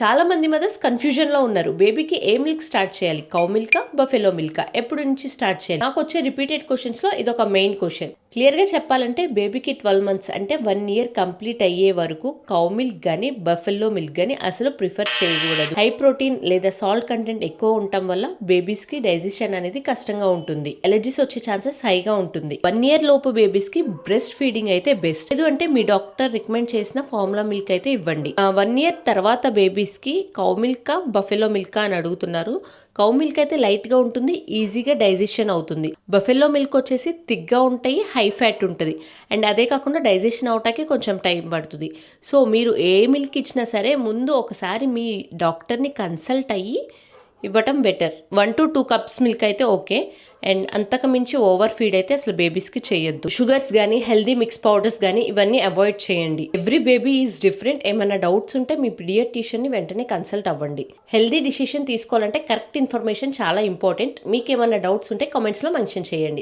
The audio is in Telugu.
చాలా మంది మదర్స్ కన్ఫ్యూజన్ లో ఉన్నారు. బేబీకి ఏ మిల్క్ స్టార్ట్ చేయాలి, కౌ మిల్కా బఫెలో మిల్కా, ఎప్పుడు నుంచి స్టార్ట్ చేయాలి? నాకు వచ్చే రిపీటెడ్ క్వశ్చన్స్ లో ఇదొక మెయిన్ క్వశ్చన్. క్లియర్ గా చెప్పాలంటే బేబీకి 12 months అంటే 1 year కంప్లీట్ అయ్యే వరకు కౌ మిల్క్ గానీ బఫెల్లో మిల్క్ గానీ అసలు ప్రిఫర్ చేయకూడదు. హై ప్రోటీన్ లేదా సాల్ట్ కంటెంట్ ఎక్కువ ఉండటం వల్ల బేబీస్ కి డైజెషన్ అనేది కష్టంగా ఉంటుంది. ఎలర్జీస్ వచ్చే ఛాన్సెస్ హైగా ఉంటుంది. 1 year లోపు బేబీస్ కి బ్రెస్ట్ ఫీడింగ్ అయితే బెస్ట్. లేదు అంటే మీ డాక్టర్ రికమెండ్ చేసిన ఫార్ములా మిల్క్ అయితే ఇవ్వండి. 1 year తర్వాత బేబీస్ కి కౌ మిల్కా బఫెలో మిల్కా అని అడుగుతున్నారు. కౌ మిల్క్ అయితే లైట్ గా ఉంటుంది, ఈజీగా డైజెషన్ అవుతుంది. బఫెల్లో మిల్క్ వచ్చేసి థిక్గా ఉంటాయి, హై ఫ్యాట్ ఉంటుంది. అండ్ అదే కాకుండా డైజెషన్ అవటానికి కొంచెం టైం పడుతుంది. సో మీరు ఏ మిల్క్ ఇచ్చినా సరే ముందు ఒకసారి మీ డాక్టర్ని కన్సల్ట్ అయ్యి ఇవ్వటం బెటర్. 1 to 2 cups మిల్క్ అయితే ఓకే. అండ్ అంతకు మించి ఓవర్ ఫీడ్ అయితే అసలు బేబీస్కి చేయొద్దు. షుగర్స్ కానీ హెల్దీ మిక్స్ పౌడర్స్ కానీ ఇవన్నీ అవాయిడ్ చేయండి. Every baby is different. ఏమైనా డౌట్స్ ఉంటే మీ పీడియాట్రిషియన్ని వెంటనే కన్సల్ట్ అవ్వండి. హెల్దీ డిసిషన్ తీసుకోవాలంటే కరెక్ట్ ఇన్ఫర్మేషన్ చాలా ఇంపార్టెంట్. మీకు ఏమైనా డౌట్స్ ఉంటే కామెంట్స్లో మెన్షన్ చేయండి.